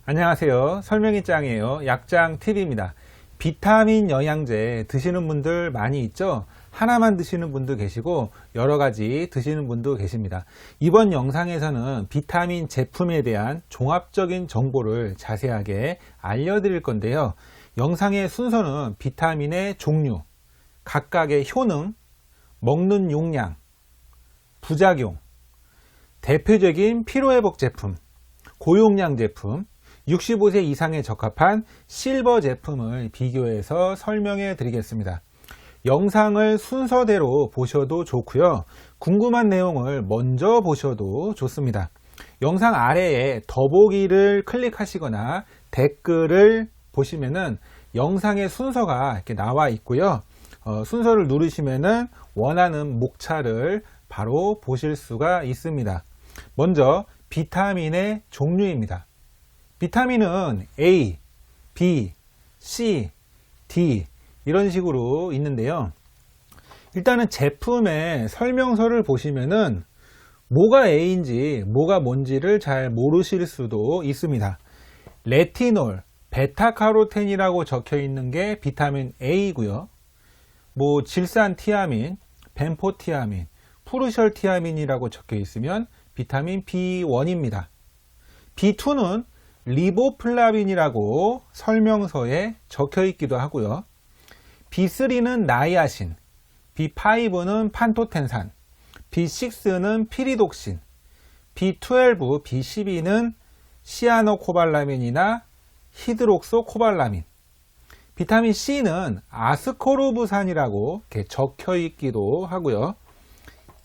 안녕하세요. 설명이 짱이에요. 약장 TV입니다. 비타민 영양제 드시는 분들 많이 있죠? 하나만 드시는 분도 계시고 여러 가지 드시는 분도 계십니다. 이번 영상에서는 비타민 제품에 대한 종합적인 정보를 자세하게 알려드릴 건데요. 영상의 순서는 비타민의 종류, 각각의 효능, 먹는 용량, 부작용, 대표적인 피로회복 제품, 고용량 제품, 65세 이상에 적합한 실버 제품을 비교해서 설명해 드리겠습니다. 영상을 순서대로 보셔도 좋고요. 궁금한 내용을 먼저 보셔도 좋습니다. 영상 아래에 더보기를 클릭하시거나 댓글을 보시면은 영상의 순서가 이렇게 나와 있고요. 순서를 누르시면은 원하는 목차를 바로 보실 수가 있습니다. 먼저 비타민의 종류입니다. 비타민은 A, B, C, D 이런 식으로 있는데요. 일단은 제품의 설명서를 보시면은 뭐가 A인지 뭐가 뭔지를 잘 모르실 수도 있습니다. 레티놀, 베타카로텐이라고 적혀 있는 게 비타민 A고요. 뭐 질산티아민, 벤포티아민, 푸르셜티아민이라고 적혀 있으면 비타민 B1입니다. B2는 리보플라빈이라고 설명서에 적혀 있기도 하고요. B3는 나이아신, B5는 판토텐산, B6는 피리독신, B12, B12는 시아노코발라민이나 히드록소코발라민, 비타민 C는 아스코르브산이라고 이렇게 적혀 있기도 하고요.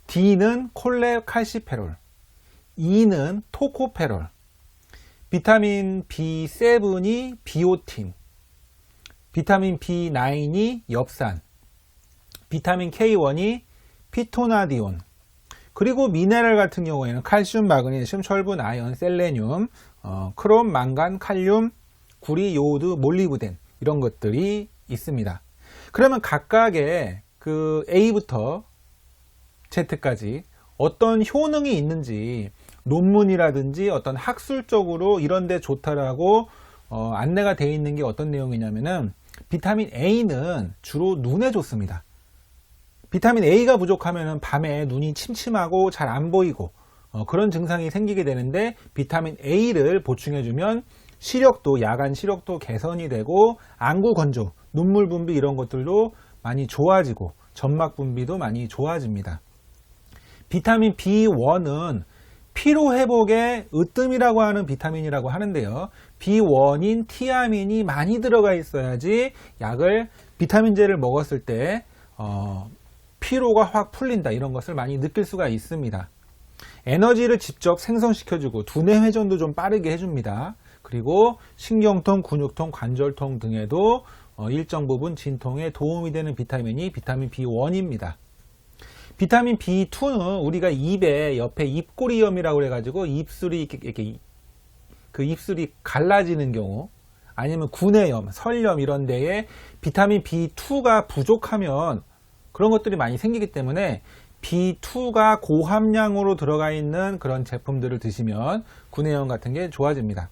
D는 콜레칼시페롤, E는 토코페롤, 비타민 B7이 비오틴, 비타민 B9이 엽산, 비타민 K1이 피토나디온, 그리고 미네랄 같은 경우에는 칼슘, 마그네슘, 철분, 아연, 셀레늄, 크롬, 망간, 칼륨, 구리, 요오드, 몰리브덴 이런 것들이 있습니다. 그러면 각각의 그 A부터 Z까지 어떤 효능이 있는지 논문이라든지 어떤 학술적으로 이런 데 좋다라고 안내가 되어 있는 게 어떤 내용이냐면은 비타민 A는 주로 눈에 좋습니다. 비타민 A가 부족하면 밤에 눈이 침침하고 잘 안 보이고 그런 증상이 생기게 되는데 비타민 A를 보충해주면 시력도, 야간 시력도 개선이 되고 안구 건조, 눈물 분비 이런 것들도 많이 좋아지고 점막 분비도 많이 좋아집니다. 비타민 B1은 피로회복의 으뜸이라고 하는 비타민이라고 하는데요. B1인 티아민이 많이 들어가 있어야지 약을 비타민제를 먹었을 때 피로가 확 풀린다 이런 것을 많이 느낄 수가 있습니다. 에너지를 직접 생성시켜주고 두뇌 회전도 좀 빠르게 해줍니다. 그리고 신경통, 근육통, 관절통 등에도 일정 부분 진통에 도움이 되는 비타민이 비타민 B1입니다. 비타민 B2는 우리가 입에 옆에 입꼬리염이라고 해가지고 입술이 이렇게 그 입술이 갈라지는 경우 아니면 구내염, 설염 이런 데에 비타민 B2가 부족하면 그런 것들이 많이 생기기 때문에 B2가 고함량으로 들어가 있는 그런 제품들을 드시면 구내염 같은 게 좋아집니다.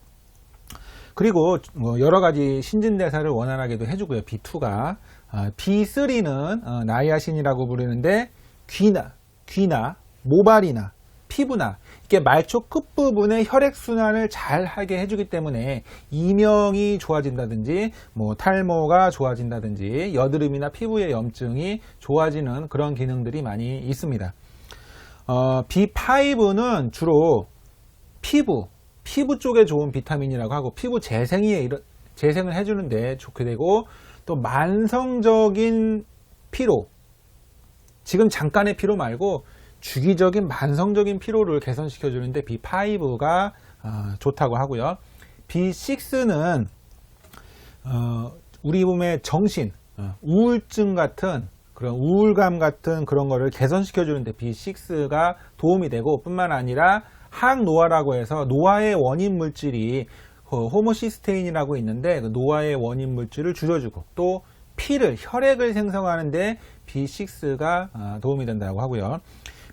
그리고 여러 가지 신진대사를 원활하게도 해주고요. B2가 B3는 나이아신이라고 부르는데 귀나 모발이나 피부나 이렇게 말초 끝부분의 혈액순환을 잘 하게 해주기 때문에 이명이 좋아진다든지 뭐 탈모가 좋아진다든지 여드름이나 피부의 염증이 좋아지는 그런 기능들이 많이 있습니다. B5는 주로 피부 쪽에 좋은 비타민이라고 하고 피부 재생을 해주는데 좋게 되고 또 만성적인 피로, 지금 잠깐의 피로 말고 주기적인 만성적인 피로를 개선시켜 주는데 B5가 좋다고 하고요. B6는 우리 몸의 정신, 우울증 같은 그런 우울감 같은 그런 거를 개선시켜 주는데 B6가 도움이 되고 뿐만 아니라 항노화라고 해서 노화의 원인 물질이 호모시스테인이라고 있는데 그 노화의 원인 물질을 줄여주고 또 혈액을 생성하는데 B6가 도움이 된다고 하고요.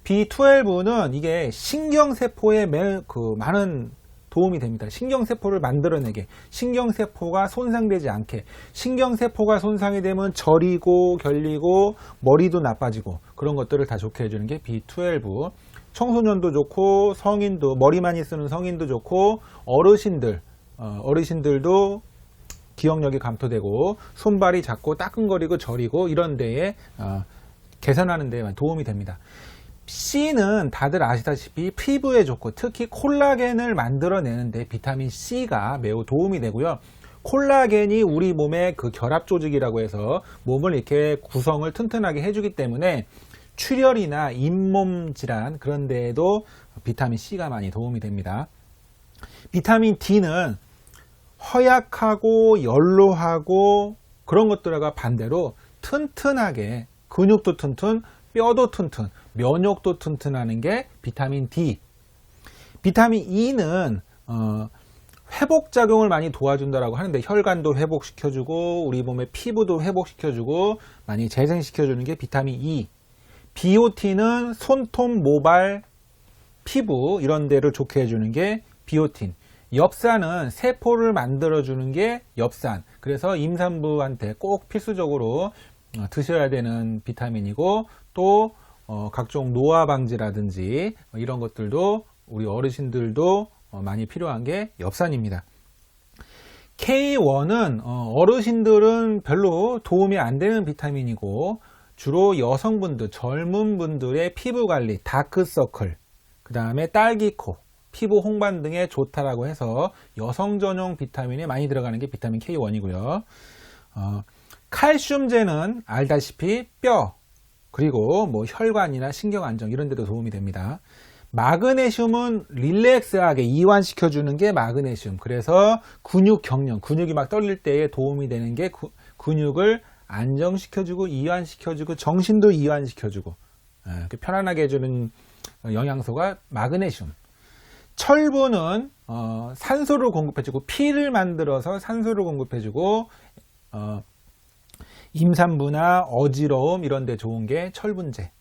B12는 이게 신경세포에 많은 도움이 됩니다. 신경세포를 만들어내게, 신경세포가 손상되지 않게. 신경세포가 손상이 되면 저리고 결리고 머리도 나빠지고 그런 것들을 다 좋게 해주는 게 B12. 청소년도 좋고 성인도, 머리 많이 쓰는 성인도 좋고 어르신들도 기억력이 감소되고 손발이 작고 따끔거리고 저리고 이런 데에 개선하는 데 도움이 됩니다. C는 다들 아시다시피 피부에 좋고 특히 콜라겐을 만들어내는데 비타민 C가 매우 도움이 되고요. 콜라겐이 우리 몸의 그 결합 조직이라고 해서 몸을 이렇게 구성을 튼튼하게 해주기 때문에 출혈이나 잇몸 질환 그런 데에도 비타민 C가 많이 도움이 됩니다. 비타민 D는 허약하고 연로하고 그런 것들과 반대로 튼튼하게 근육도 튼튼, 뼈도 튼튼, 면역도 튼튼하는 게 비타민 D. 비타민 E는 회복작용을 많이 도와준다라고 하는데 혈관도 회복시켜주고 우리 몸의 피부도 회복시켜주고 많이 재생시켜주는 게 비타민 E. 비오틴은 손톱, 모발, 피부 이런 데를 좋게 해주는 게 비오틴. 엽산은 세포를 만들어주는 게 엽산. 그래서 임산부한테 꼭 필수적으로 드셔야 되는 비타민이고 또 각종 노화 방지라든지 이런 것들도 우리 어르신들도 많이 필요한 게 엽산입니다. K1은 어르신들은 별로 도움이 안 되는 비타민이고 주로 여성분들, 젊은 분들의 피부 관리, 다크서클, 그 다음에 딸기코, 피부 홍반 등에 좋다라고 해서 여성 전용 비타민이 많이 들어가는 게 비타민 K1이고요. 칼슘제는 알다시피 뼈, 그리고 뭐 혈관이나 신경 안정 이런 데도 도움이 됩니다. 마그네슘은 릴렉스하게 이완시켜주는 게 마그네슘. 그래서 근육 경련, 근육이 막 떨릴 때에 도움이 되는 게 근육을 안정시켜주고 이완시켜주고 정신도 이완시켜주고 편안하게 해주는 영양소가 마그네슘. 철분은 산소를 공급해주고 피를 만들어서 산소를 공급해주고 임산부나 어지러움 이런 데 좋은 게 철분제.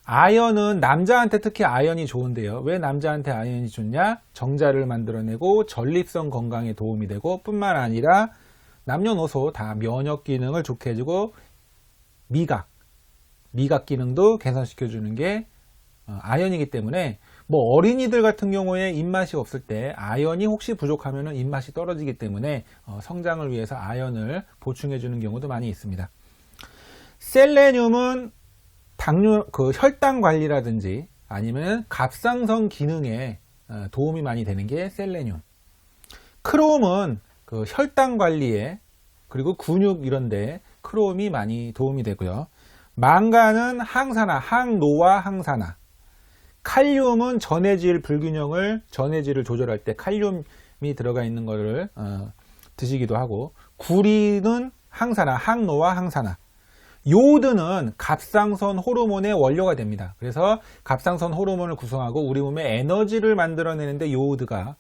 아연은 남자한테 특히 아연이 좋은데요. 왜 남자한테 아연이 좋냐? 정자를 만들어내고 전립선 건강에 도움이 되고 뿐만 아니라 남녀노소 다 면역 기능을 좋게 해주고 미각 기능도 개선시켜주는 게 아연이기 때문에 뭐 어린이들 같은 경우에 입맛이 없을 때 아연이 혹시 부족하면 입맛이 떨어지기 때문에 성장을 위해서 아연을 보충해 주는 경우도 많이 있습니다. 셀레늄은 혈당 관리라든지 아니면 갑상선 기능에 도움이 많이 되는 게 셀레늄. 크롬은 그 혈당 관리에 그리고 근육 이런데 크롬이 많이 도움이 되고요. 망간은 항산화, 항노화 항산화. 칼륨은 전해질 전해질을 조절할 때 칼륨이 들어가 있는 것을 드시기도 하고, 구리는 항산화, 항노화 항산화. 요오드는 갑상선 호르몬의 원료가 됩니다. 그래서 갑상선 호르몬을 구성하고 우리 몸에 에너지를 만들어내는데 요오드가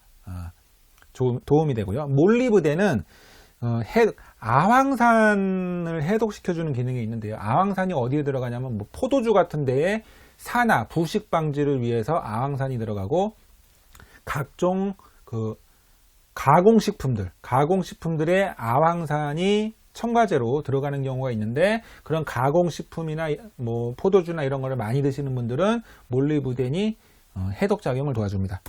도움이 되고요. 몰리브덴은 아황산을 해독시켜주는 기능이 있는데요. 아황산이 어디에 들어가냐면 뭐 포도주 같은 데에 산화, 부식 방지를 위해서 아황산이 들어가고 각종 가공식품들에 아황산이 첨가제로 들어가는 경우가 있는데 그런 가공식품이나 뭐 포도주나 이런 거를 많이 드시는 분들은 몰리브덴이 해독작용을 도와줍니다.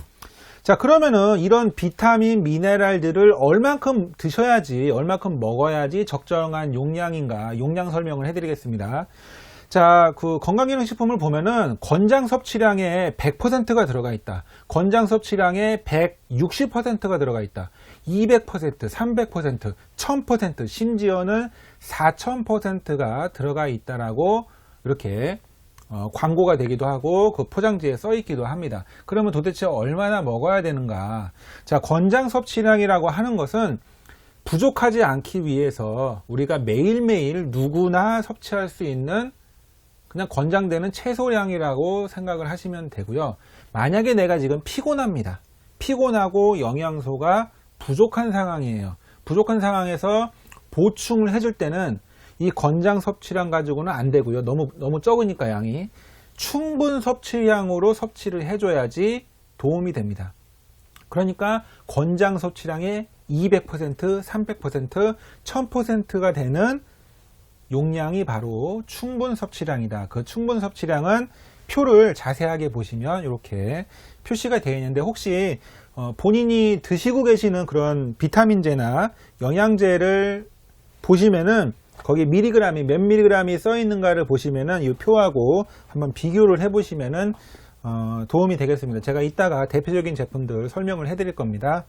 자, 그러면은 이런 비타민, 미네랄들을 얼만큼 드셔야지, 얼만큼 먹어야지 적정한 용량인가, 용량 설명을 해드리겠습니다. 자, 그 건강기능식품을 보면은 권장 섭취량의 100%가 들어가 있다. 권장 섭취량의 160%가 들어가 있다. 200%, 300%, 1000%, 심지어는 4000%가 들어가 있다라고 이렇게 광고가 되기도 하고 그 포장지에 써 있기도 합니다. 그러면 도대체 얼마나 먹어야 되는가? 자, 권장 섭취량이라고 하는 것은 부족하지 않기 위해서 우리가 매일매일 누구나 섭취할 수 있는 그냥 권장되는 채소량이라고 생각을 하시면 되고요. 만약에 내가 지금 피곤합니다. 피곤하고 영양소가 부족한 상황이에요. 부족한 상황에서 보충을 해줄 때는 이 권장 섭취량 가지고는 안 되고요. 너무 적으니까 양이 충분 섭취량으로 섭취를 해줘야지 도움이 됩니다. 그러니까 권장 섭취량의 200%, 300%, 1000%가 되는 용량이 바로 충분 섭취량이다. 그 충분 섭취량은 표를 자세하게 보시면 이렇게 표시가 되어 있는데, 혹시 본인이 드시고 계시는 그런 비타민제나 영양제를 보시면은 거기 미리그램이 몇 미리그램이 써 있는가를 보시면은 이 표하고 한번 비교를 해 보시면은 도움이 되겠습니다. 제가 이따가 대표적인 제품들 설명을 해 드릴 겁니다.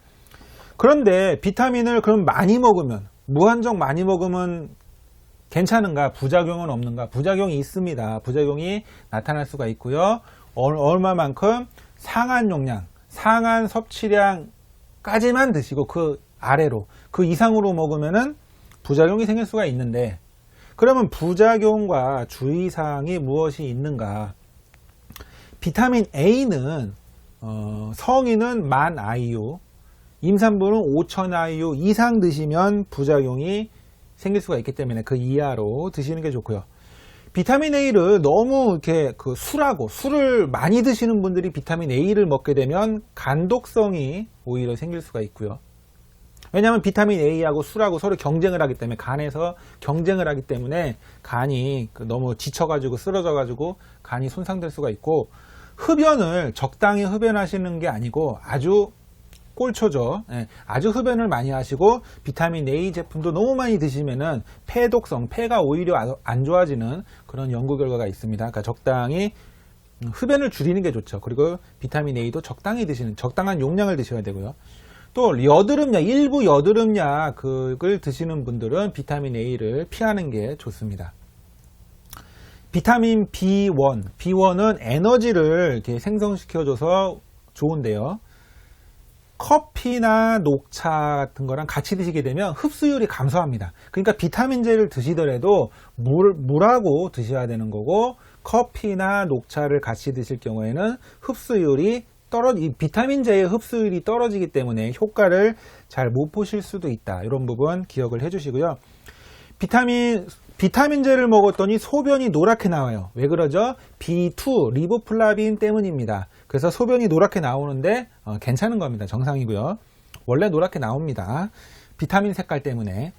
그런데 비타민을 그럼 많이 먹으면, 무한정 많이 먹으면 괜찮은가? 부작용은 없는가? 부작용이 있습니다. 부작용이 나타날 수가 있고요. 얼마만큼? 상한 용량, 상한 섭취량까지만 드시고 그 아래로, 그 이상으로 먹으면은 부작용이 생길 수가 있는데, 그러면 부작용과 주의사항이 무엇이 있는가? 비타민 A는 성인은 10,000IU, 임산부는 5,000IU 이상 드시면 부작용이 생길 수가 있기 때문에 그 이하로 드시는 게 좋고요. 비타민 A를 너무 이렇게 술을 많이 드시는 분들이 비타민 A를 먹게 되면 간독성이 오히려 생길 수가 있고요. 왜냐하면 비타민 A하고 술하고 서로 경쟁을 하기 때문에, 간에서 경쟁을 하기 때문에 간이 너무 지쳐가지고 쓰러져가지고 간이 손상될 수가 있고, 흡연을 적당히 흡연하시는 게 아니고 아주 꼴초죠. 아주 흡연을 많이 하시고 비타민 A 제품도 너무 많이 드시면은 폐독성, 폐가 오히려 안 좋아지는 그런 연구 결과가 있습니다. 그러니까 적당히 흡연을 줄이는 게 좋죠. 그리고 비타민 A도 적당히 드시는, 적당한 용량을 드셔야 되고요. 또 여드름약, 일부 여드름약을 드시는 분들은 비타민 A를 피하는 게 좋습니다. 비타민 B1은 에너지를 이렇게 생성시켜줘서 좋은데요. 커피나 녹차 같은 거랑 같이 드시게 되면 흡수율이 감소합니다. 그러니까 비타민제를 드시더라도 물하고 드셔야 되는 거고, 커피나 녹차를 같이 드실 경우에는 흡수율이 비타민제의 흡수율이 떨어지기 때문에 효과를 잘 못 보실 수도 있다. 이런 부분 기억을 해 주시고요. 비타민제를 먹었더니 소변이 노랗게 나와요. 왜 그러죠? B2, 리보플라빈 때문입니다. 그래서 소변이 노랗게 나오는데 괜찮은 겁니다. 정상이고요. 원래 노랗게 나옵니다. 비타민 색깔 때문에.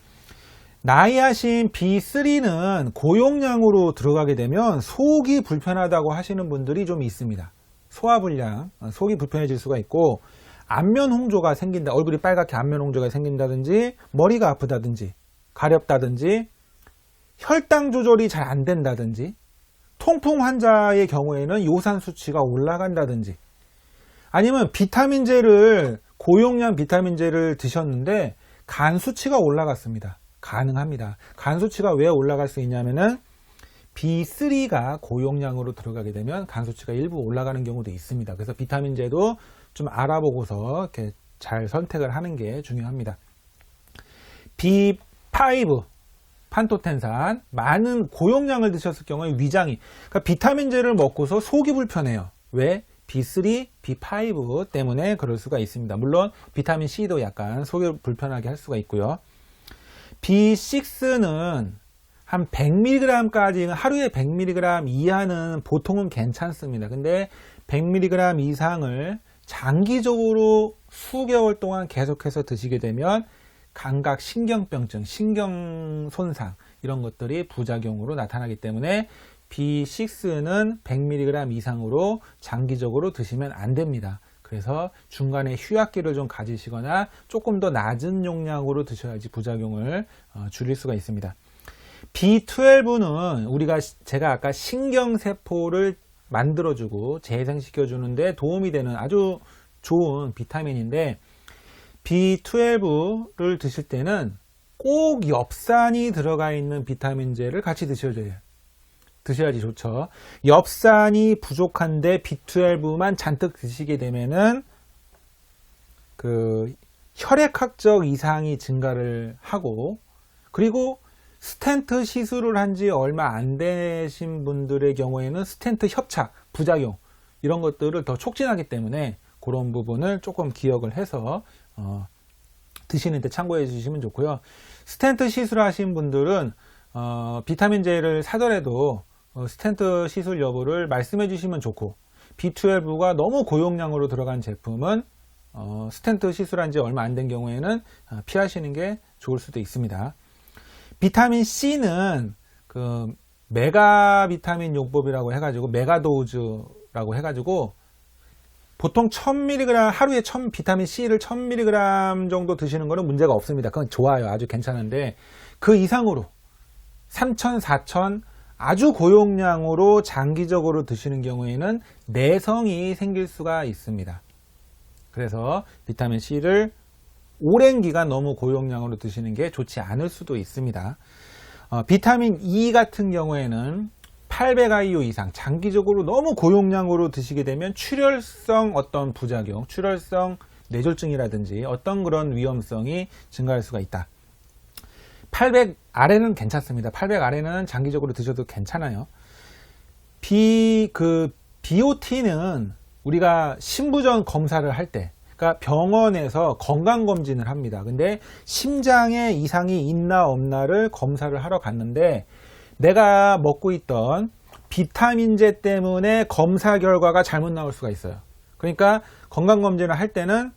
나이아신 B3는 고용량으로 들어가게 되면 속이 불편하다고 하시는 분들이 좀 있습니다. 소화불량, 속이 불편해질 수가 있고, 안면 홍조가 생긴다, 얼굴이 빨갛게 안면 홍조가 생긴다든지, 머리가 아프다든지, 가렵다든지, 혈당 조절이 잘 안 된다든지, 통풍 환자의 경우에는 요산 수치가 올라간다든지, 아니면 고용량 비타민제를 드셨는데 간 수치가 올라갔습니다. 가능합니다. 간 수치가 왜 올라갈 수 있냐면은 B3가 고용량으로 들어가게 되면 간 수치가 일부 올라가는 경우도 있습니다. 그래서 비타민제도 좀 알아보고서 이렇게 잘 선택을 하는 게 중요합니다. B5, 판토텐산, 많은 고용량을 드셨을 경우에 위장이, 그러니까 비타민제를 먹고서 속이 불편해요. 왜? B3, B5 때문에 그럴 수가 있습니다. 물론 비타민 C도 약간 속이 불편하게 할 수가 있고요. B6는 한 100mg까지, 하루에 100mg 이하는 보통은 괜찮습니다. 근데 100mg 이상을 장기적으로 수개월 동안 계속해서 드시게 되면 감각 신경병증, 신경 손상, 이런 것들이 부작용으로 나타나기 때문에 B6는 100mg 이상으로 장기적으로 드시면 안 됩니다. 그래서 중간에 휴약기를 좀 가지시거나 조금 더 낮은 용량으로 드셔야지 부작용을 줄일 수가 있습니다. B12는 제가 아까 신경세포를 만들어주고 재생시켜주는데 도움이 되는 아주 좋은 비타민인데, B12를 드실 때는 꼭 엽산이 들어가 있는 비타민제를 같이 드셔야지 좋죠. 엽산이 부족한데 B12만 잔뜩 드시게 되면은 혈액학적 이상이 증가를 하고, 그리고 스텐트 시술을 한 지 얼마 안 되신 분들의 경우에는 스텐트 협착, 부작용, 이런 것들을 더 촉진하기 때문에 그런 부분을 조금 기억을 해서 드시는 데 참고해 주시면 좋고요. 스텐트 시술 하신 분들은 비타민제를 사더라도 스텐트 시술 여부를 말씀해 주시면 좋고, B12가 너무 고용량으로 들어간 제품은 스텐트 시술한 지 얼마 안 된 경우에는 피하시는 게 좋을 수도 있습니다. 비타민 C는 그 메가 비타민 용법이라고 해가지고 메가도즈라고 해가지고 보통 1000mg 하루에 비타민 C를 1000mg 정도 드시는 거는 문제가 없습니다. 그건 좋아요. 아주 괜찮은데 그 이상으로 3000, 4000 아주 고용량으로 장기적으로 드시는 경우에는 내성이 생길 수가 있습니다. 그래서 비타민 C를 오랜 기간 너무 고용량으로 드시는 게 좋지 않을 수도 있습니다. 비타민 E 같은 경우에는 800IU 이상 장기적으로 너무 고용량으로 드시게 되면 출혈성 어떤 부작용, 출혈성 뇌졸중이라든지 어떤 그런 위험성이 증가할 수가 있다. 800 아래는 괜찮습니다. 800 아래는 장기적으로 드셔도 괜찮아요. BOT는 우리가 신부전 검사를 할 때, 그러니까 병원에서 건강검진을 합니다. 근데 심장에 이상이 있나 없나를 검사를 하러 갔는데 내가 먹고 있던 비타민제 때문에 검사 결과가 잘못 나올 수가 있어요. 그러니까 건강검진을 할 때는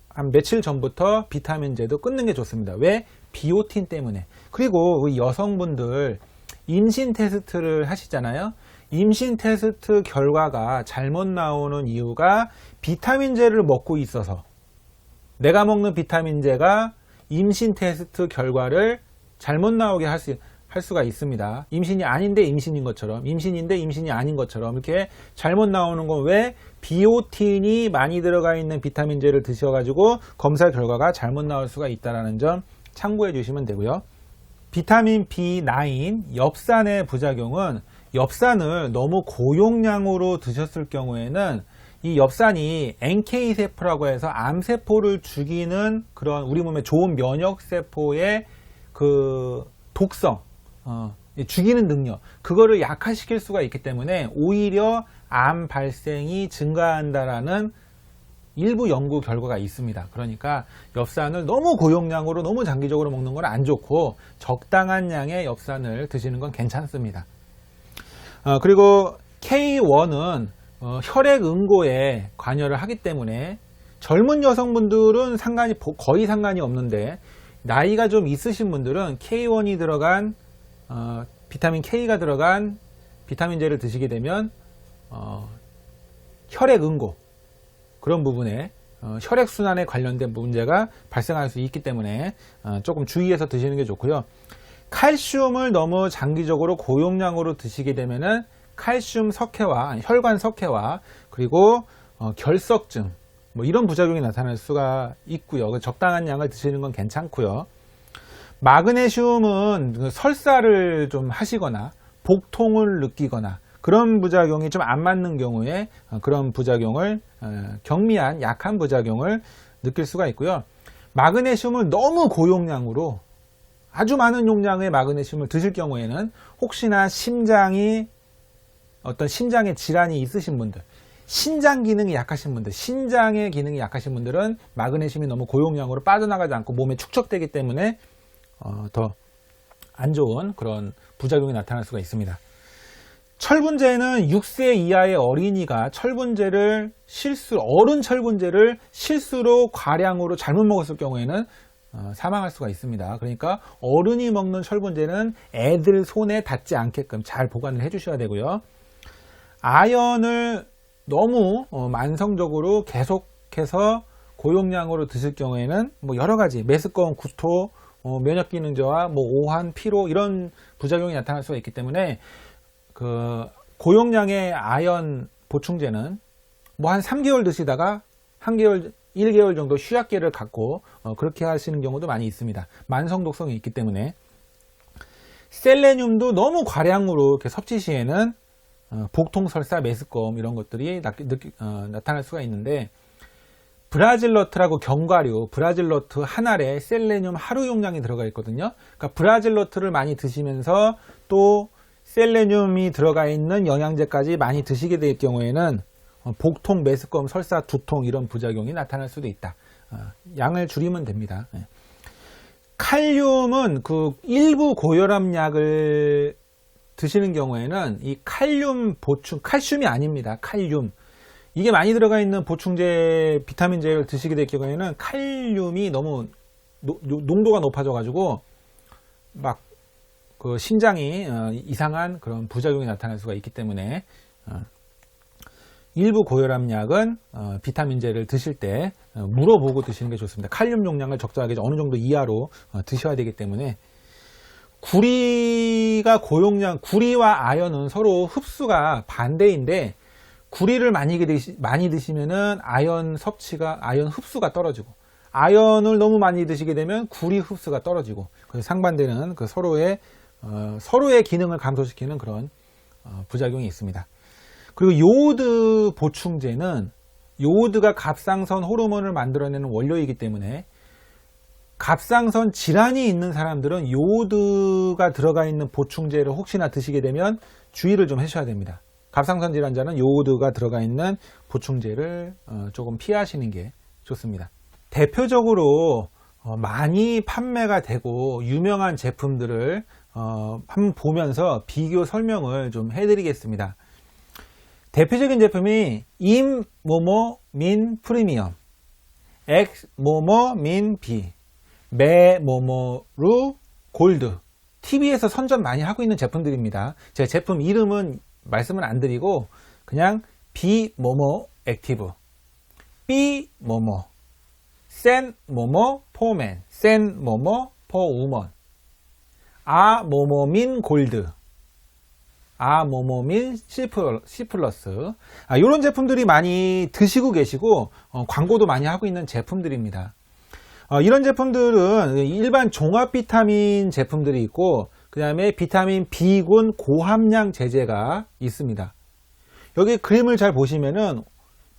한 며칠 전부터 비타민제도 끊는 게 좋습니다. 왜? 비오틴 때문에. 그리고 우리 여성분들 임신 테스트를 하시잖아요. 임신 테스트 결과가 잘못 나오는 이유가 비타민제를 먹고 있어서 내가 먹는 비타민제가 임신 테스트 결과를 잘못 나오게 할 수가 있습니다. 임신이 아닌데 임신인 것처럼, 임신인데 임신이 아닌 것처럼 이렇게 잘못 나오는 건 왜? 비오틴이 많이 들어가 있는 비타민제를 드셔가지고 검사 결과가 잘못 나올 수가 있다는 점 참고해 주시면 되고요. 비타민 B9, 엽산의 부작용은 엽산을 너무 고용량으로 드셨을 경우에는 이 엽산이 NK세포라고 해서 암세포를 죽이는 그런 우리 몸에 좋은 면역세포의 그 독성, 죽이는 능력, 그거를 약화시킬 수가 있기 때문에 오히려 암 발생이 증가한다라는 일부 연구 결과가 있습니다. 그러니까 엽산을 너무 고용량으로 너무 장기적으로 먹는 건 안 좋고 적당한 양의 엽산을 드시는 건 괜찮습니다. 그리고 K1은 혈액 응고에 관여를 하기 때문에 젊은 여성분들은 거의 상관이 없는데 나이가 좀 있으신 분들은 K1이 들어간 비타민 K가 들어간 비타민제를 드시게 되면 혈액 응고 그런 부분에 혈액순환에 관련된 문제가 발생할 수 있기 때문에 조금 주의해서 드시는 게 좋고요. 칼슘을 너무 장기적으로 고용량으로 드시게 되면은 칼슘 석회와 혈관 석회와 그리고 결석증 뭐 이런 부작용이 나타날 수가 있고요. 적당한 양을 드시는 건 괜찮고요. 마그네슘은 설사를 좀 하시거나 복통을 느끼거나 그런 부작용이 좀 안 맞는 경우에 그런 부작용을 경미한 약한 부작용을 느낄 수가 있고요. 마그네슘을 너무 고용량으로 아주 많은 용량의 마그네슘을 드실 경우에는 혹시나 심장의 질환이 있으신 분들, 신장 기능이 약하신 분들, 신장의 기능이 약하신 분들은 마그네슘이 너무 고용량으로 빠져나가지 않고 몸에 축적되기 때문에 더 안 좋은 그런 부작용이 나타날 수가 있습니다. 철분제는 6세 이하의 어린이가 어른 철분제를 실수로 과량으로 잘못 먹었을 경우에는 사망할 수가 있습니다. 그러니까 어른이 먹는 철분제는 애들 손에 닿지 않게끔 잘 보관을 해 주셔야 되고요. 아연을 너무 만성적으로 계속해서 고용량으로 드실 경우에는 뭐 여러 가지 메스꺼운 구토, 면역기능 저하, 오한, 피로 이런 부작용이 나타날 수가 있기 때문에 그 고용량의 아연 보충제는 한 3개월 드시다가 1개월 정도 휴약기를 갖고 그렇게 하시는 경우도 많이 있습니다. 만성 독성이 있기 때문에. 셀레늄도 너무 과량으로 이렇게 섭취 시에는 복통, 설사, 메스꺼움 이런 것들이 나타날 수가 있는데 브라질너트라고 견과류, 브라질너트 한 알에 셀레늄 하루 용량이 들어가 있거든요. 그러니까 브라질너트를 많이 드시면서 또 셀레늄이 들어가 있는 영양제까지 많이 드시게 될 경우에는 복통, 메스꺼움, 설사, 두통 이런 부작용이 나타날 수도 있다. 양을 줄이면 됩니다. 칼륨은 그 일부 고혈압약을 드시는 경우에는 이 칼륨 보충, 칼슘이 아닙니다. 칼륨. 이게 많이 들어가 있는 보충제, 비타민제를 드시게 될 경우에는 칼륨이 너무 농도가 높아져 가지고 막 그 신장이 이상한 그런 부작용이 나타날 수가 있기 때문에 일부 고혈압 약은 비타민제를 드실 때 물어보고 드시는 게 좋습니다. 칼륨 용량을 적절하게 어느 정도 이하로 드셔야 되기 때문에. 구리가 고용량, 구리와 아연은 서로 흡수가 반대인데 구리를 많이 드시면은 아연 흡수가 떨어지고, 아연을 너무 많이 드시게 되면 구리 흡수가 떨어지고, 상반되는 그 서로의 기능을 감소시키는 그런 부작용이 있습니다. 그리고 요오드 보충제는 요오드가 갑상선 호르몬을 만들어내는 원료이기 때문에 갑상선 질환이 있는 사람들은 요오드가 들어가 있는 보충제를 혹시나 드시게 되면 주의를 좀 해주셔야 됩니다. 갑상선 질환자는 요오드가 들어가 있는 보충제를 조금 피하시는 게 좋습니다. 대표적으로 많이 판매가 되고 유명한 제품들을 한번 보면서 비교 설명을 좀 해드리겠습니다. 대표적인 제품이 임모모민 프리미엄, 엑모모민 B, 메모모루 골드. TV에서 선전 많이 하고 있는 제품들입니다. 제 제품 이름은 말씀을 안 드리고 그냥 비모모 액티브, B모모, 센모모 포맨, 센모모 포우먼, 아모모민 골드, 아모모민 C+, 이런 제품들이 많이 드시고 계시고 광고도 많이 하고 있는 제품들입니다. 이런 제품들은 일반 종합 비타민 제품들이 있고, 그 다음에 비타민 B군 고함량 제제가 있습니다. 여기 그림을 잘 보시면은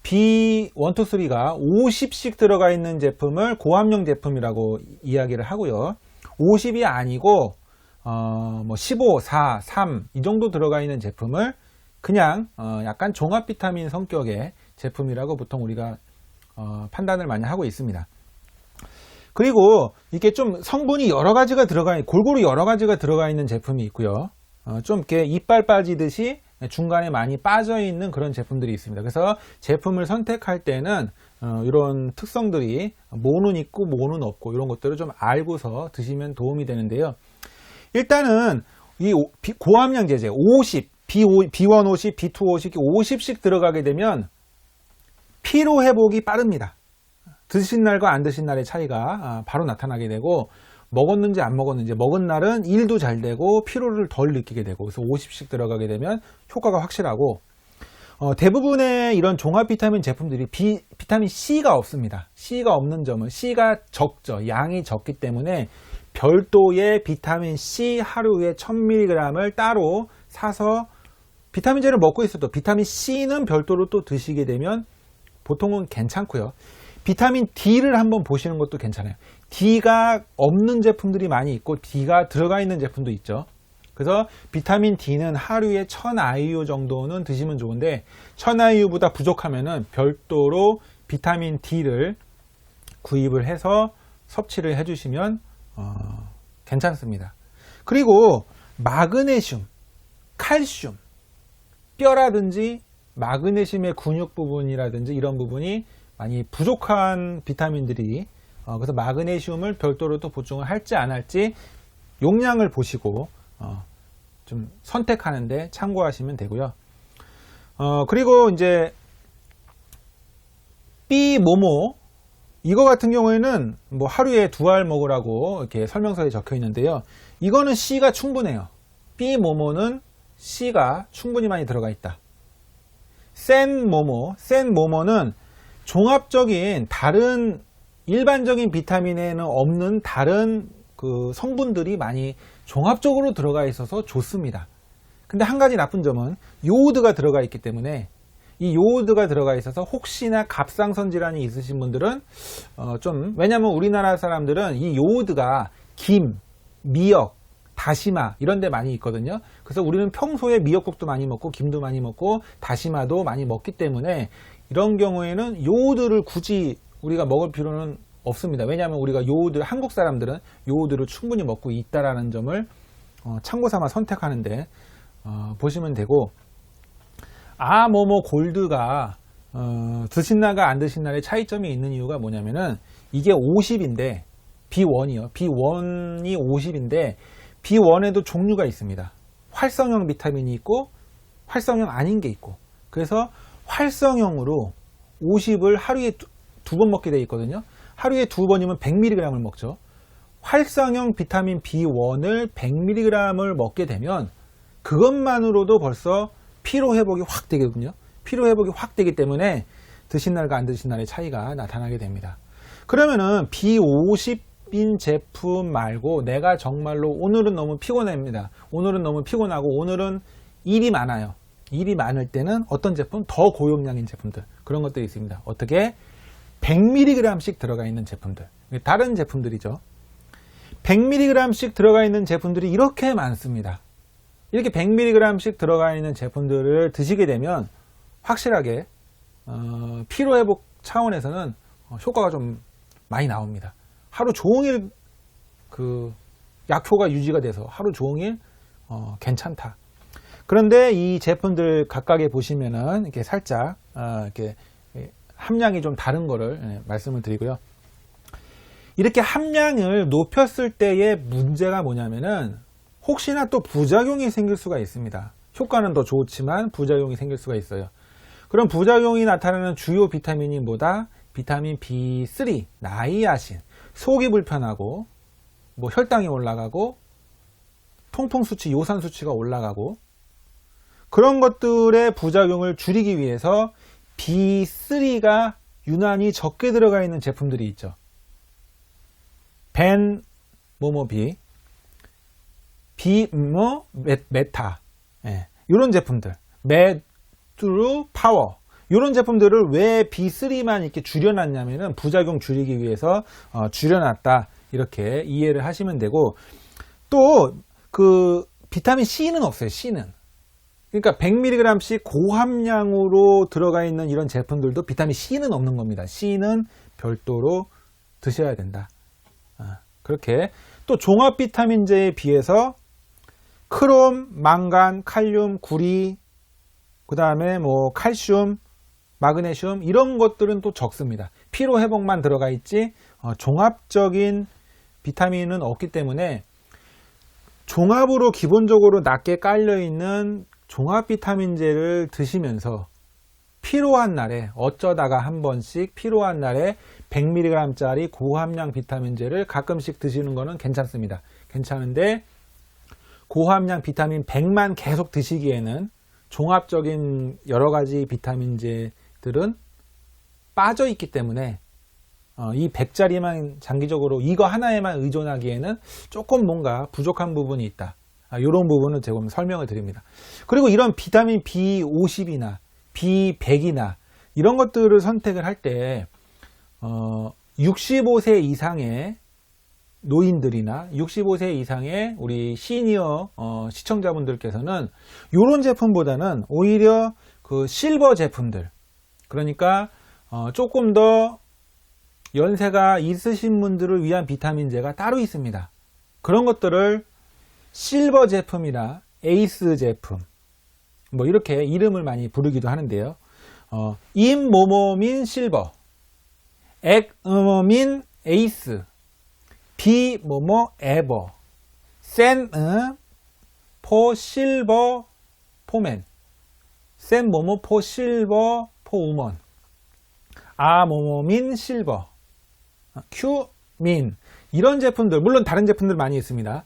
B1, 2, 3가 50씩 들어가 있는 제품을 고함량 제품이라고 이야기를 하고요. 50이 아니고 15, 4, 3 이 정도 들어가 있는 제품을 그냥 약간 종합 비타민 성격의 제품이라고 보통 우리가 판단을 많이 하고 있습니다. 그리고 이게 좀 성분이 골고루 여러 가지가 들어가 있는 제품이 있고요. 좀 이렇게 이빨 빠지듯이 중간에 많이 빠져 있는 그런 제품들이 있습니다. 그래서 제품을 선택할 때는 이런 특성들이 뭐는 있고 뭐는 없고 이런 것들을 좀 알고서 드시면 도움이 되는데요. 일단은 이 고함량 제제 50, B1 50, B2 50, 50씩 들어가게 되면 피로 회복이 빠릅니다. 드신 날과 안 드신 날의 차이가 바로 나타나게 되고, 먹었는지 안 먹었는지, 먹은 날은 일도 잘 되고 피로를 덜 느끼게 되고, 그래서 50씩 들어가게 되면 효과가 확실하고, 대부분의 이런 종합 비타민 제품들이 비타민 C가 없습니다. C가 없는 점은 C가 적죠. 양이 적기 때문에 별도의 비타민 C 하루에 1000mg을 따로 사서 비타민제를 먹고 있어도 비타민 C는 별도로 또 드시게 되면 보통은 괜찮고요. 비타민 D를 한번 보시는 것도 괜찮아요. D가 없는 제품들이 많이 있고 D가 들어가 있는 제품도 있죠. 그래서 비타민 D는 하루에 1000IU 정도는 드시면 좋은데 1000IU보다 부족하면은 별도로 비타민 D를 구입을 해서 섭취를 해주시면 괜찮습니다. 그리고 마그네슘, 칼슘, 뼈라든지 마그네슘의 근육 부분이라든지 이런 부분이 많이 부족한 비타민들이 그래서 마그네슘을 별도로 또 보충을 할지 안 할지 용량을 보시고 좀 선택하는데 참고하시면 되고요. 그리고 이제 B모모 이거 같은 경우에는 뭐 하루에 2알 먹으라고 이렇게 설명서에 적혀 있는데요. 이거는 C가 충분해요. B모모는 C가 충분히 많이 들어가 있다. 센모모는 종합적인 다른 일반적인 비타민에는 없는 다른 그 성분들이 많이 종합적으로 들어가 있어서 좋습니다. 근데 한 가지 나쁜 점은 요오드가 들어가 있기 때문에 이 요오드가 들어가 있어서 혹시나 갑상선 질환이 있으신 분들은 왜냐면 우리나라 사람들은 이 요오드가 김, 미역, 다시마 이런 데 많이 있거든요. 그래서 우리는 평소에 미역국도 많이 먹고 김도 많이 먹고 다시마도 많이 먹기 때문에 이런 경우에는 요오드를 굳이 우리가 먹을 필요는 없습니다. 왜냐하면 우리가 한국 사람들은 요오드를 충분히 먹고 있다라는 점을 참고 삼아 선택하는데 보시면 되고, 아모모 골드가 드신 날과 안 드신 날의 차이점이 있는 이유가 뭐냐면은 이게 50인데 B1이요. B1이 50인데 B1에도 종류가 있습니다. 활성형 비타민이 있고 활성형 아닌 게 있고, 그래서 활성형으로 50을 하루에 두 번 먹게 되어 있거든요. 하루에 2번이면 100mg을 먹죠. 활성형 비타민 B1을 100mg을 먹게 되면 그것만으로도 벌써 피로 회복이 확 되거든요. 피로 회복이 확 되기 때문에 드신 날과 안 드신 날의 차이가 나타나게 됩니다. 그러면은 B50인 제품 말고 내가 정말로 오늘은 너무 피곤합니다. 오늘은 너무 피곤하고 오늘은 일이 많아요. 일이 많을 때는 어떤 제품? 더 고용량인 제품들, 그런 것들이 있습니다. 어떻게? 100mg씩 들어가 있는 제품들, 다른 제품들이죠. 100mg씩 들어가 있는 제품들이 이렇게 많습니다. 이렇게 100mg씩 들어가 있는 제품들을 드시게 되면 확실하게 피로회복 차원에서는 효과가 좀 많이 나옵니다. 하루 종일 그 약효가 유지가 돼서 하루 종일 괜찮다. 그런데 이 제품들 각각에 보시면은 이렇게 살짝 이렇게 함량이 좀 다른 거를 말씀을 드리고요. 이렇게 함량을 높였을 때의 문제가 뭐냐면은 혹시나 또 부작용이 생길 수가 있습니다. 효과는 더 좋지만 부작용이 생길 수가 있어요. 그럼 부작용이 나타나는 주요 비타민이 뭐다? 비타민 B3, 나이아신, 속이 불편하고 뭐 혈당이 올라가고 통풍 수치, 요산 수치가 올라가고, 그런 것들의 부작용을 줄이기 위해서 B3가 유난히 적게 들어가 있는 제품들이 있죠. 벤 뭐뭐 B 뭐 메타, 이런 제품들, 메트루 파워, 이런 제품들을 왜 B3만 이렇게 줄여놨냐면은 부작용 줄이기 위해서 줄여놨다, 이렇게 이해를 하시면 되고, 또 그 비타민 C는 없어요. C는, 그러니까 100mg씩 고함량으로 들어가 있는 이런 제품들도 비타민 C는 없는 겁니다. C는 별도로 드셔야 된다. 그렇게 또 종합 비타민제에 비해서 크롬, 망간, 칼륨, 구리, 그 다음에 뭐 칼슘, 마그네슘, 이런 것들은 또 적습니다. 피로 회복만 들어가 있지 종합적인 비타민은 없기 때문에 종합으로 기본적으로 낮게 깔려 있는 종합 비타민제를 드시면서 필요한 날에, 어쩌다가 한 번씩 필요한 날에 100mg짜리 고함량 비타민제를 가끔씩 드시는 거는 괜찮습니다. 괜찮은데 고함량 비타민 100만 계속 드시기에는 종합적인 여러 가지 비타민제들은 빠져 있기 때문에 이 100짜리만 장기적으로 이거 하나에만 의존하기에는 조금 뭔가 부족한 부분이 있다. 이런 부분을 제가 설명을 드립니다. 그리고 이런 비타민 B50이나 B100이나 이런 것들을 선택을 할 때 65세 이상의 노인들이나 65세 이상의 우리 시니어 시청자분들께서는 이런 제품보다는 오히려 그 실버 제품들, 그러니까 조금 더 연세가 있으신 분들을 위한 비타민제가 따로 있습니다. 그런 것들을 실버 제품이나 에이스 제품, 뭐 이렇게 이름을 많이 부르기도 하는데요. 임모모민 실버, 액모민 에이스, 비모모 에버, 센 포 실버 포맨, 센 모모 포 실버 포 우먼, 아모모민 실버, 큐민, 이런 제품들, 물론 다른 제품들 많이 있습니다.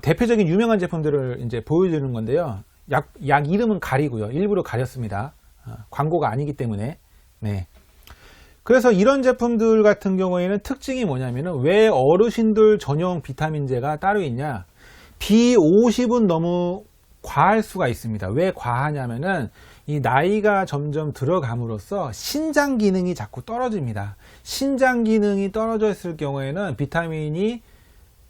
대표적인 유명한 제품들을 이제 보여드리는 건데요. 약 이름은 가리고요. 일부러 가렸습니다. 광고가 아니기 때문에. 네. 그래서 이런 제품들 같은 경우에는 특징이 뭐냐면은 왜 어르신들 전용 비타민제가 따로 있냐? B50은 너무 과할 수가 있습니다. 왜 과하냐면은 이 나이가 점점 들어감으로써 신장 기능이 자꾸 떨어집니다. 신장 기능이 떨어져 있을 경우에는 비타민이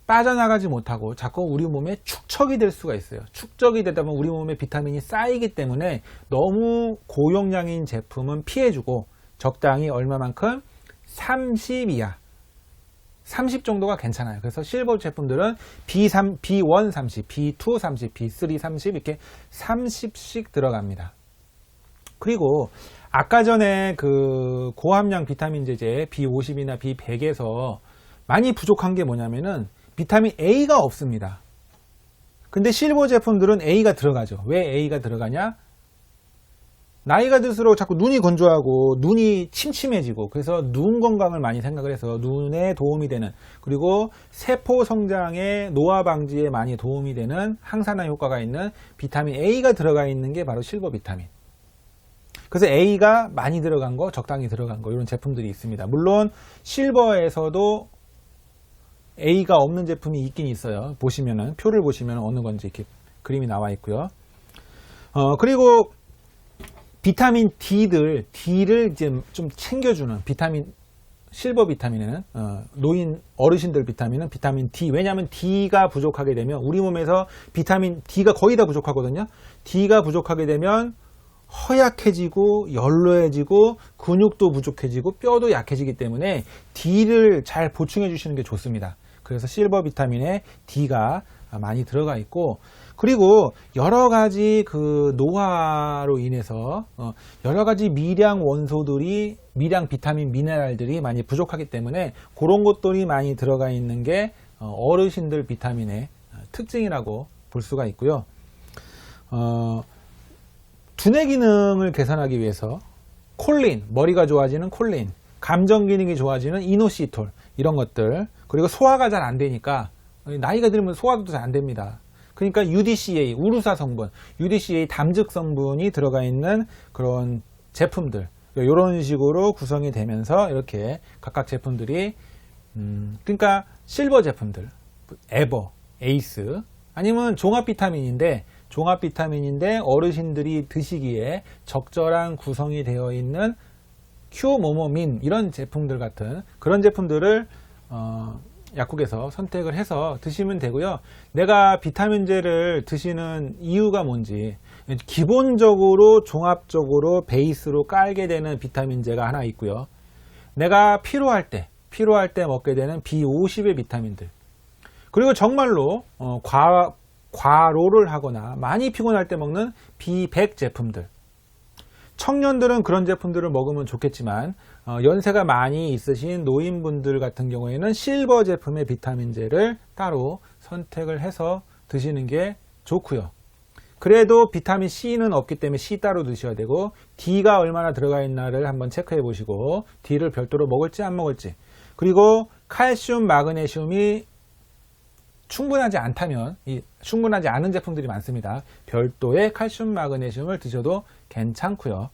빠져나가지 못하고 자꾸 우리 몸에 축적이 될 수가 있어요. 축적이 되다 보면 우리 몸에 비타민이 쌓이기 때문에 너무 고용량인 제품은 피해주고 적당히 얼마만큼? 30 이하, 30 정도가 괜찮아요. 그래서 실버 제품들은 B1 30, B2 30, B3 30 이렇게 30씩 들어갑니다. 그리고 아까 전에 그 고함량 비타민 제제 B50이나 B100에서 많이 부족한 게 뭐냐면은 비타민 A가 없습니다. 근데 실버 제품들은 A가 들어가죠. 왜 A가 들어가냐? 나이가 들수록 자꾸 눈이 건조하고 눈이 침침해지고, 그래서 눈 건강을 많이 생각을 해서 눈에 도움이 되는, 그리고 세포 성장의 노화 방지에 많이 도움이 되는 항산화 효과가 있는 비타민 A가 들어가 있는 게 바로 실버 비타민. 그래서 A가 많이 들어간 거, 적당히 들어간 거, 이런 제품들이 있습니다. 물론 실버에서도 A가 없는 제품이 있긴 있어요. 보시면은, 표를 보시면 어느 건지 이렇게 그림이 나와 있고요. 그리고 비타민 D를 이제 좀 챙겨주는 비타민, 실버 비타민에는, 노인, 어르신들 비타민은 비타민 D. 왜냐하면 D가 부족하게 되면, 우리 몸에서 비타민 D가 거의 다 부족하거든요. D가 부족하게 되면 허약해지고, 연로해지고, 근육도 부족해지고, 뼈도 약해지기 때문에 D를 잘 보충해 주시는 게 좋습니다. 그래서 실버 비타민에 D가 많이 들어가 있고, 그리고 여러 가지 그 노화로 인해서 여러 가지 미량 원소들이, 미량 비타민 미네랄들이 많이 부족하기 때문에 그런 것들이 많이 들어가 있는 게 어르신들 비타민의 특징이라고 볼 수가 있고요. 두뇌 기능을 개선하기 위해서 콜린, 머리가 좋아지는 콜린, 감정 기능이 좋아지는 이노시톨, 이런 것들, 그리고 소화가 잘 안 되니까, 나이가 들면 소화도 잘 안 됩니다. 그러니까 UDCA, 우루사 성분, UDCA 담즙 성분이 들어가 있는 그런 제품들, 이런 식으로 구성이 되면서 이렇게 각각 제품들이, 그러니까 실버 제품들, 에버, 에이스, 아니면 종합 비타민인데 어르신들이 드시기에 적절한 구성이 되어 있는 큐모모민, 이런 제품들 같은 그런 제품들을 약국에서 선택을 해서 드시면 되고요. 내가 비타민제를 드시는 이유가 뭔지, 기본적으로 종합적으로 베이스로 깔게 되는 비타민제가 하나 있고요. 내가 필요할 때 먹게 되는 B50의 비타민들, 그리고 정말로 과로를 하거나 많이 피곤할 때 먹는 B100 제품들. 청년들은 그런 제품들을 먹으면 좋겠지만, 연세가 많이 있으신 노인분들 같은 경우에는 실버 제품의 비타민제를 따로 선택을 해서 드시는 게 좋고요. 그래도 비타민 C는 없기 때문에 C 따로 드셔야 되고, D가 얼마나 들어가 있나를 한번 체크해 보시고, D를 별도로 먹을지 안 먹을지, 그리고 칼슘, 마그네슘이 충분하지 않다면, 충분하지 않은 제품들이 많습니다. 별도의 칼슘, 마그네슘을 드셔도 괜찮고요.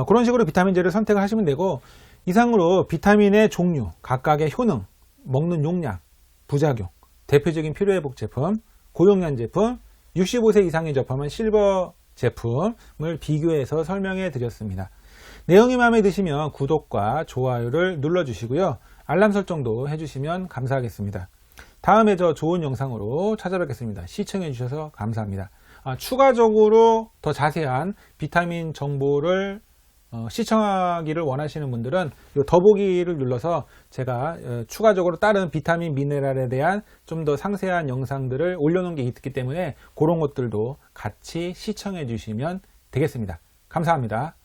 그런 식으로 비타민제를 선택을 하시면 되고, 이상으로 비타민의 종류, 각각의 효능, 먹는 용량, 부작용, 대표적인 필요회복 제품, 고용량 제품, 65세 이상이 접하면 실버 제품을 비교해서 설명해 드렸습니다. 내용이 마음에 드시면 구독과 좋아요를 눌러주시고요. 알람 설정도 해주시면 감사하겠습니다. 다음에 더 좋은 영상으로 찾아뵙겠습니다. 시청해 주셔서 감사합니다. 추가적으로 더 자세한 비타민 정보를 시청하기를 원하시는 분들은 이 더보기를 눌러서 제가 추가적으로 다른 비타민 미네랄에 대한 좀 더 상세한 영상들을 올려놓은 게 있기 때문에 그런 것들도 같이 시청해 주시면 되겠습니다. 감사합니다.